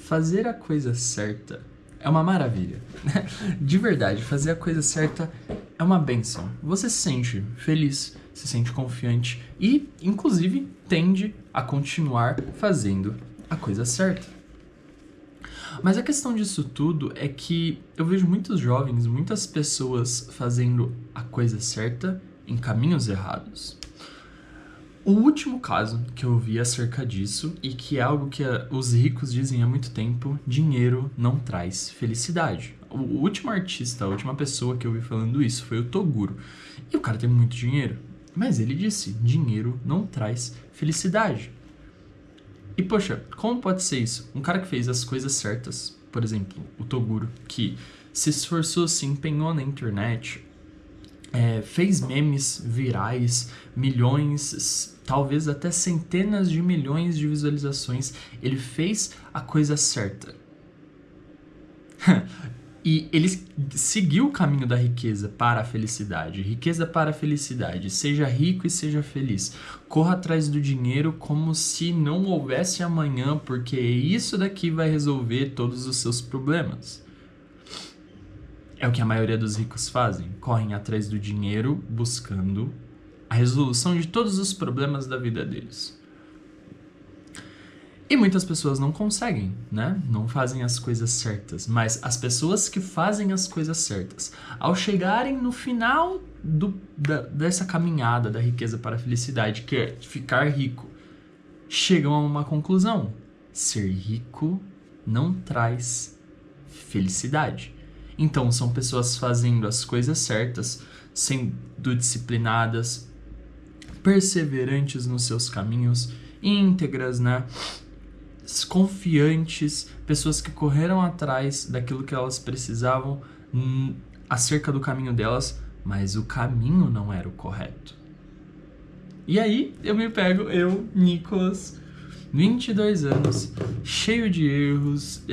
fazer a coisa certa é uma maravilha. De verdade, fazer a coisa certa é uma bênção. Você se sente feliz, se sente confiante e, inclusive, tende a continuar fazendo a coisa certa. Mas a questão disso tudo é que eu vejo muitos jovens, muitas pessoas fazendo a coisa certa em caminhos errados. O último caso que eu vi acerca disso, e que é algo que os ricos dizem há muito tempo, dinheiro não traz felicidade. O último artista, a última pessoa que eu vi falando isso foi o Toguro. E o cara tem muito dinheiro, mas ele disse, dinheiro não traz felicidade. E poxa, como pode ser isso? Um cara que fez as coisas certas, por exemplo, o Toguro, que se esforçou, se empenhou na internet, fez memes virais, milhões, talvez até centenas de milhões de visualizações. Ele fez a coisa certa. E ele seguiu o caminho da riqueza para a felicidade. Riqueza para a felicidade. Seja rico e seja feliz. Corra atrás do dinheiro como se não houvesse amanhã, porque isso daqui vai resolver todos os seus problemas. É o que a maioria dos ricos fazem. Correm atrás do dinheiro buscando a resolução de todos os problemas da vida deles. E muitas pessoas não conseguem, né? Não fazem as coisas certas. Mas as pessoas que fazem as coisas certas, ao chegarem no final dessa caminhada da riqueza para a felicidade, que é ficar rico, chegam a uma conclusão. Ser rico não traz felicidade. Então, são pessoas fazendo as coisas certas, sendo disciplinadas, perseverantes nos seus caminhos, íntegras, né? Confiantes, pessoas que correram atrás daquilo que elas precisavam acerca do caminho delas, mas o caminho não era o correto. E aí eu me pego, Nicolas, 22 anos, cheio de erros,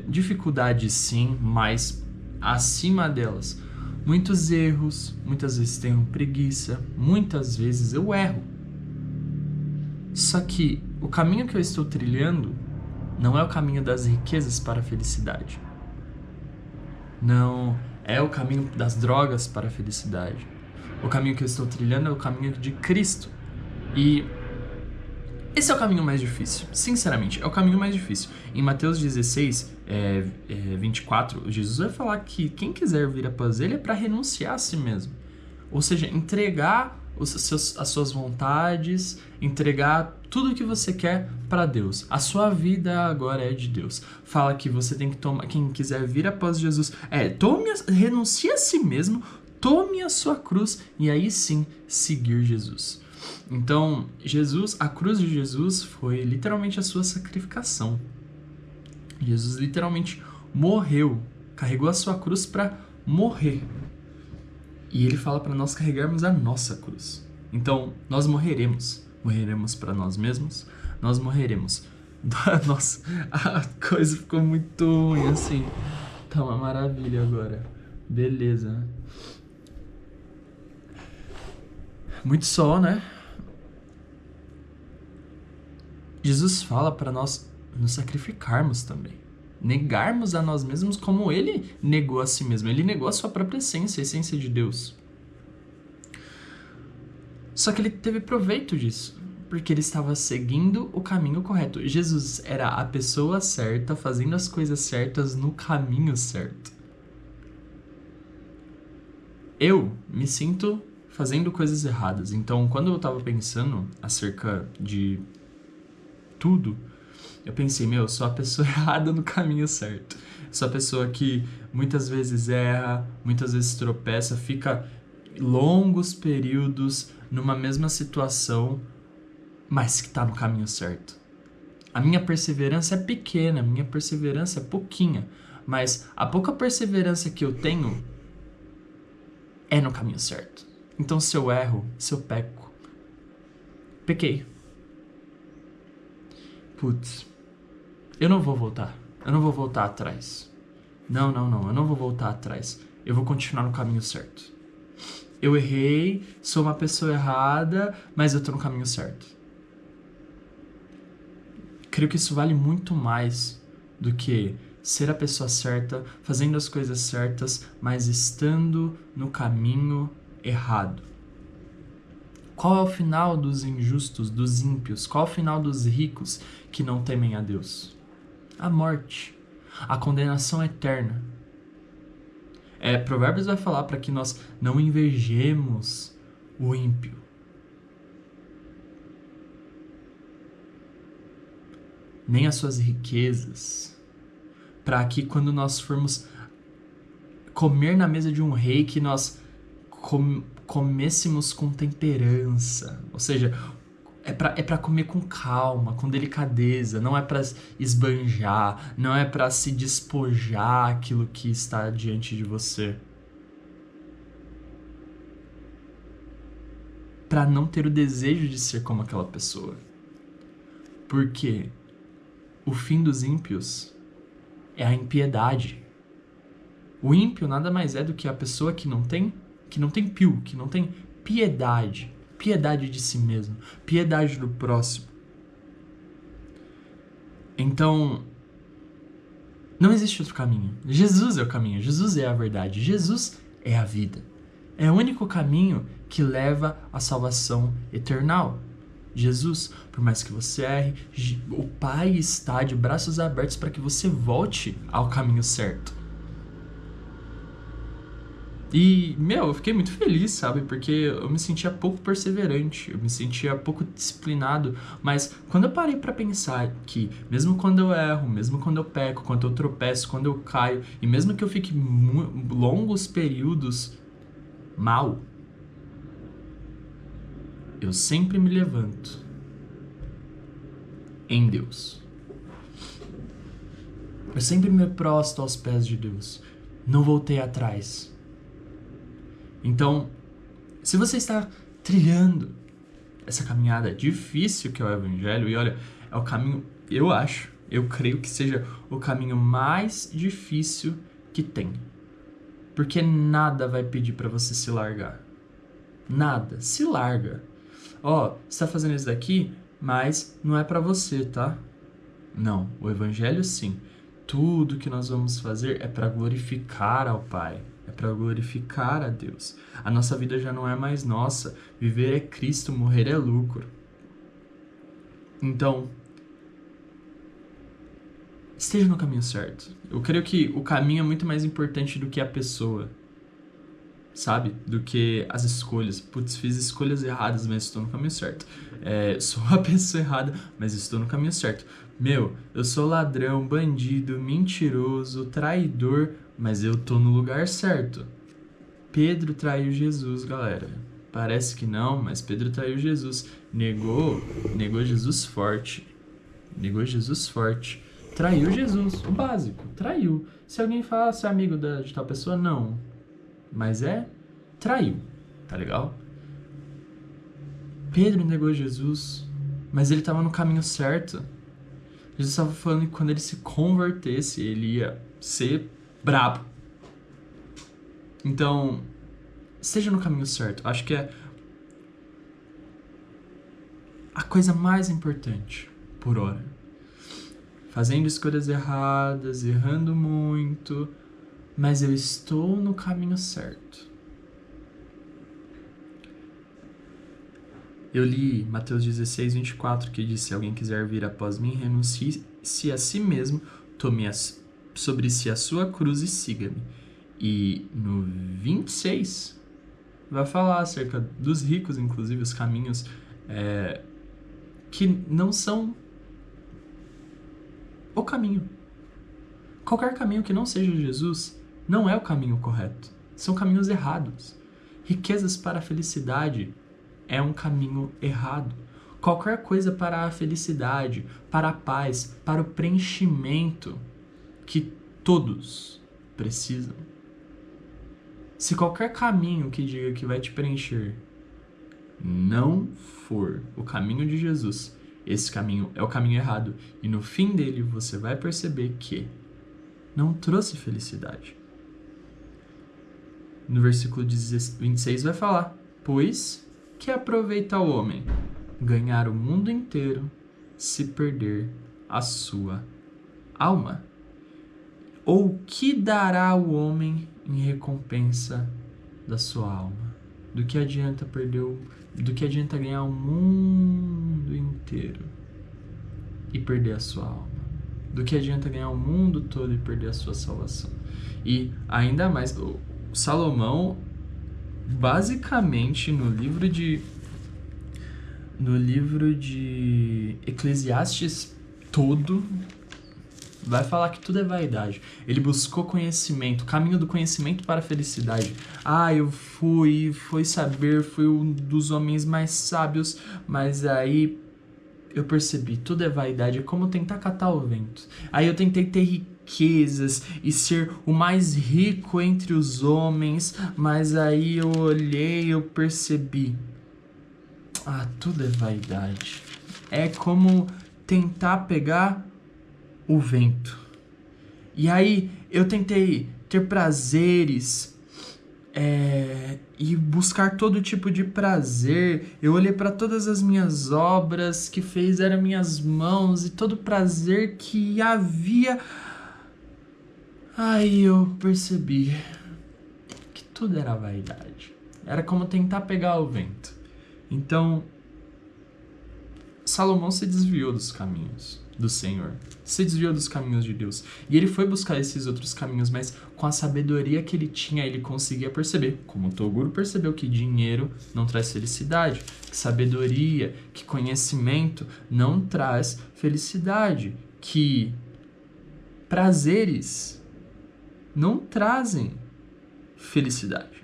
dificuldades sim, mas acima delas, muitos erros, muitas vezes tenho preguiça, muitas vezes eu erro. Só que o caminho que eu estou trilhando não é o caminho das riquezas para a felicidade. Não é o caminho das drogas para a felicidade. O caminho que eu estou trilhando é o caminho de Cristo. E esse é o caminho mais difícil. Sinceramente, é o caminho mais difícil. Em Mateus 16, 24, Jesus vai falar que quem quiser vir após ele é para renunciar a si mesmo. Ou seja, entregar as suas vontades, entregar tudo que você quer para Deus. A sua vida agora é de Deus. Fala que você tem que tomar, quem quiser vir após Jesus, renuncie a si mesmo, tome a sua cruz e aí sim seguir Jesus. Então, a cruz de Jesus foi literalmente a sua sacrificação. Jesus literalmente morreu, carregou a sua cruz para morrer. E ele fala para nós carregarmos a nossa cruz. Então, nós morreremos. Morreremos para nós mesmos. Nós morreremos. Nossa, a coisa ficou muito ruim, assim. Tá uma maravilha agora. Beleza. Muito sol, né? Jesus fala para nós nos sacrificarmos também. Negarmos a nós mesmos como ele negou a si mesmo. Ele negou a sua própria essência, a essência de Deus. Só que ele teve proveito disso, porque ele estava seguindo o caminho correto. Jesus era a pessoa certa, fazendo as coisas certas no caminho certo. Eu me sinto fazendo coisas erradas. Então, quando eu estava pensando acerca de tudo, eu pensei, eu sou a pessoa errada no caminho certo. Sou a pessoa que muitas vezes erra, muitas vezes tropeça, fica longos períodos numa mesma situação, mas que está no caminho certo. A minha perseverança é pequena, a minha perseverança é pouquinha, mas a pouca perseverança que eu tenho é no caminho certo. Então, se eu erro, se eu peco, pequei. Putz, eu não vou voltar. Eu não vou voltar atrás. Não, eu não vou voltar atrás. Eu vou continuar no caminho certo. Eu errei, sou uma pessoa errada, mas eu tô no caminho certo. Creio que isso vale muito mais do que ser a pessoa certa, fazendo as coisas certas, mas estando no caminho errado. Qual é o final dos injustos, dos ímpios? Qual é o final dos ricos que não temem a Deus? A morte, a condenação eterna. Provérbios vai falar para que nós não invejemos o ímpio. Nem as suas riquezas, para que quando nós formos comer na mesa de um rei, que nós comêssemos com temperança, ou seja, é para comer com calma, com delicadeza, não é para esbanjar, não é para se despojar aquilo que está diante de você. Para não ter o desejo de ser como aquela pessoa. Porque o fim dos ímpios é a impiedade. O ímpio nada mais é do que a pessoa que não tem pio, que não tem piedade. Piedade de si mesmo, piedade do próximo. Então, não existe outro caminho. Jesus é o caminho, Jesus é a verdade, Jesus é a vida. É o único caminho que leva à salvação eternal. Jesus, por mais que você erre, o Pai está de braços abertos para que você volte ao caminho certo. E, eu fiquei muito feliz, sabe? Porque eu me sentia pouco perseverante, eu me sentia pouco disciplinado. Mas quando eu parei pra pensar que, mesmo quando eu erro, mesmo quando eu peco, quando eu tropeço, quando eu caio, e mesmo que eu fique longos períodos mal, eu sempre me levanto em Deus. Eu sempre me prosto aos pés de Deus. Não voltei atrás. Então, se você está trilhando essa caminhada difícil que é o Evangelho, e olha, é o caminho, eu creio que seja o caminho mais difícil que tem. Porque nada vai pedir para você se largar. Nada. Se larga. Você está fazendo isso daqui, mas não é para você, tá? Não. O Evangelho, sim. Tudo que nós vamos fazer é para glorificar ao Pai. É para glorificar a Deus. A nossa vida já não é mais nossa. Viver é Cristo, morrer é lucro. Então, esteja no caminho certo. Eu creio que o caminho é muito mais importante do que a pessoa, sabe? Do que as escolhas. Putz, fiz escolhas erradas, mas estou no caminho certo. Sou a pessoa errada, mas estou no caminho certo. Eu sou ladrão, bandido, mentiroso, traidor, mas eu tô no lugar certo. Pedro traiu Jesus, galera. Parece que não, mas Pedro traiu Jesus. Negou Jesus forte. Negou Jesus forte. Traiu Jesus, o básico, traiu. Se alguém fala ser amigo de tal pessoa, não. Mas traiu, tá legal? Pedro negou Jesus, mas ele estava no caminho certo. Jesus estava falando que quando ele se convertesse, ele ia ser brabo. Então, esteja no caminho certo. Acho que é a coisa mais importante, por hora. Fazendo escolhas erradas, errando muito, mas eu estou no caminho certo. Eu li Mateus 16, 24, que diz: se alguém quiser vir após mim, renuncie-se a si mesmo, tome sobre si a sua cruz e siga-me. E no 26 vai falar acerca dos ricos, inclusive os caminhos que não são o caminho. Qualquer caminho que não seja Jesus não é o caminho correto. São caminhos errados. Riquezas para a felicidade é um caminho errado. Qualquer coisa para a felicidade, para a paz, para o preenchimento que todos precisam. Se qualquer caminho que diga que vai te preencher não for o caminho de Jesus, esse caminho é o caminho errado. E no fim dele você vai perceber que não trouxe felicidade. No versículo 26 vai falar: pois que aproveita o homem ganhar o mundo inteiro se perder a sua alma. Ou que dará o homem em recompensa da sua alma? Do que adianta do que adianta ganhar o mundo inteiro e perder a sua alma? Do que adianta ganhar o mundo todo e perder a sua salvação? E ainda mais, o Salomão, basicamente, no livro de Eclesiastes todo, vai falar que tudo é vaidade. Ele buscou conhecimento, caminho do conhecimento para a felicidade. Eu fui saber, fui um dos homens mais sábios, mas aí eu percebi, tudo é vaidade, é como tentar catar o vento. Aí eu tentei ter riquezas e ser o mais rico entre os homens, mas aí eu olhei, eu percebi, tudo é vaidade. É como tentar pegar o vento. E aí eu tentei ter prazeres e buscar todo tipo de prazer. Eu olhei para todas as minhas obras que fizeram minhas mãos e todo prazer que havia. Aí eu percebi que tudo era vaidade. Era como tentar pegar o vento. Então, Salomão se desviou dos caminhos do Senhor, se desviou dos caminhos de Deus, e ele foi buscar esses outros caminhos, mas com a sabedoria que ele tinha, ele conseguia perceber, como o Toguro percebeu, que dinheiro não traz felicidade, que sabedoria, que conhecimento não traz felicidade, que prazeres não trazem felicidade.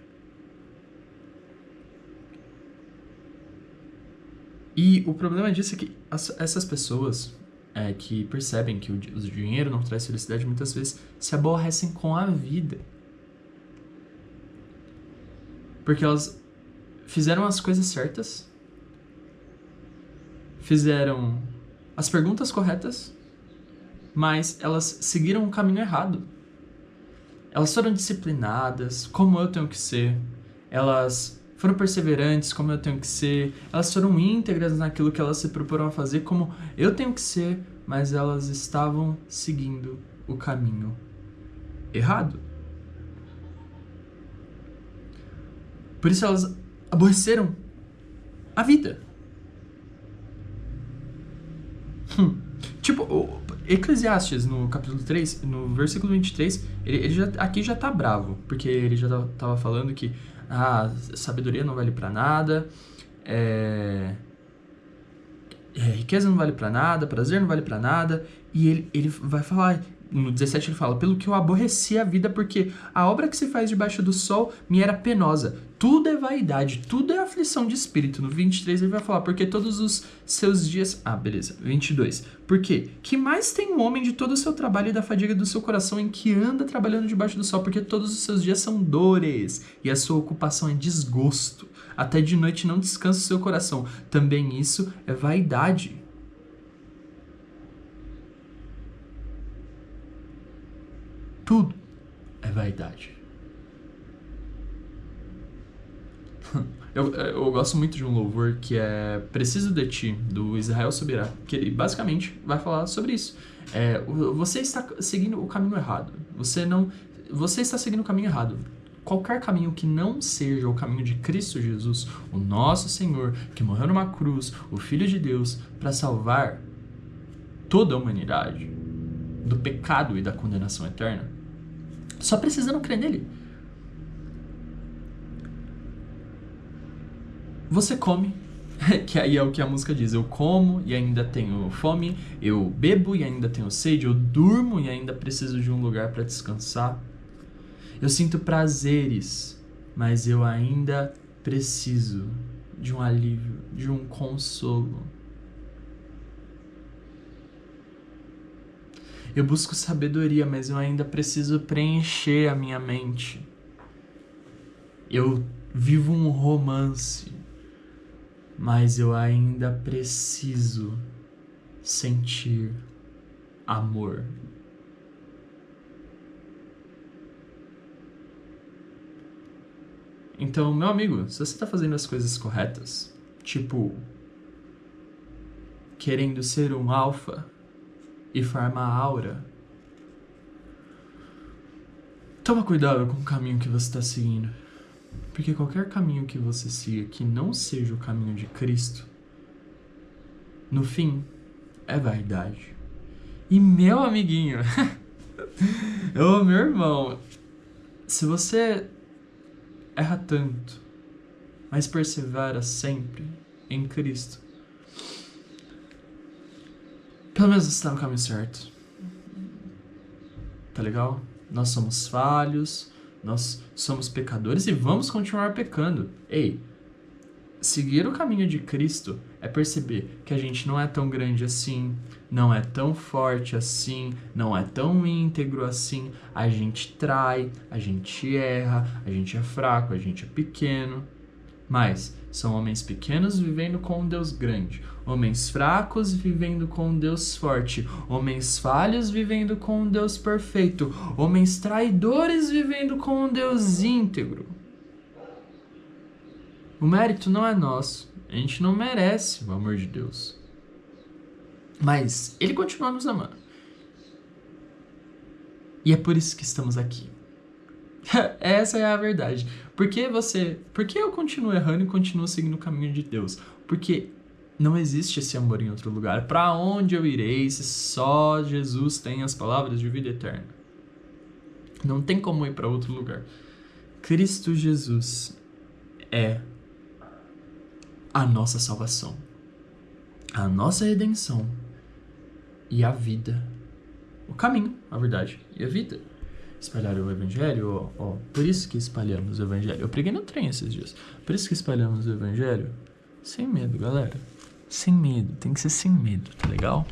E o problema disso é que essas pessoas que percebem que o dinheiro não traz felicidade, muitas vezes se aborrecem com a vida. Porque elas fizeram as coisas certas, fizeram as perguntas corretas, mas elas seguiram o caminho errado. Elas foram disciplinadas, como eu tenho que ser. Elas foram perseverantes, como eu tenho que ser. Elas foram íntegras naquilo que elas se proporam a fazer, como eu tenho que ser, mas elas estavam seguindo o caminho errado. Por isso elas aborreceram a vida. Tipo, o Eclesiastes, no capítulo 3, no versículo 23, aqui já tá bravo, porque ele já tava falando que sabedoria não vale pra nada, riqueza não vale pra nada, prazer não vale pra nada, e ele vai falar, no 17 ele fala, pelo que eu aborreci a vida, porque a obra que se faz debaixo do sol me era penosa, tudo é vaidade, tudo é aflição de espírito. No 23 ele vai falar, porque todos os seus dias... beleza, 22, porque que mais tem um homem de todo o seu trabalho e da fadiga do seu coração em que anda trabalhando debaixo do sol, porque todos os seus dias são dores, e a sua ocupação é desgosto, até de noite não descansa o seu coração, também isso é vaidade. Tudo é vaidade. Eu gosto muito de um louvor que é Preciso de Ti, do Israel Subirá, que ele basicamente vai falar sobre isso. Você está seguindo o caminho errado. Você está seguindo o caminho errado. Qualquer caminho que não seja o caminho de Cristo Jesus, o nosso Senhor, que morreu numa cruz, o Filho de Deus, para salvar toda a humanidade do pecado e da condenação eterna, só precisando crer nele. Você come, que aí é o que a música diz, eu como e ainda tenho fome, eu bebo e ainda tenho sede, eu durmo e ainda preciso de um lugar para descansar. Eu sinto prazeres, mas eu ainda preciso de um alívio, de um consolo. Eu busco sabedoria, mas eu ainda preciso preencher a minha mente. Eu vivo um romance, mas eu ainda preciso sentir amor. Então, meu amigo, se você está fazendo as coisas corretas, tipo, querendo ser um alfa e farmar aura, Toma cuidado com o caminho que você está seguindo. Porque qualquer caminho que você siga que não seja o caminho de Cristo, no fim, é vaidade. E meu amiguinho, meu irmão, se você erra tanto, mas persevera sempre em Cristo, pelo menos você está no caminho certo. Tá legal? Nós somos falhos, nós somos pecadores e vamos continuar pecando. Ei, seguir o caminho de Cristo é perceber que a gente não é tão grande assim, não é tão forte assim, não é tão íntegro assim. A gente trai, a gente erra, a gente é fraco, a gente é pequeno. Mas são homens pequenos vivendo com um Deus grande, homens fracos vivendo com um Deus forte, homens falhos vivendo com um Deus perfeito, homens traidores vivendo com um Deus íntegro. O mérito não é nosso, a gente não merece o amor de Deus, mas Ele continua nos amando. E é por isso que estamos aqui. Essa é a verdade. Por que eu continuo errando e continuo seguindo o caminho de Deus? Porque não existe esse amor em outro lugar. Para onde eu irei se só Jesus tem as palavras de vida eterna? Não tem como ir para outro lugar. Cristo Jesus é a nossa salvação, a nossa redenção e a vida. O caminho, a verdade e a vida. Espalhar o evangelho, por isso que espalhamos o evangelho. Eu preguei no trem esses dias. Por isso que espalhamos o evangelho sem medo, galera. Sem medo, tem que ser sem medo, tá legal?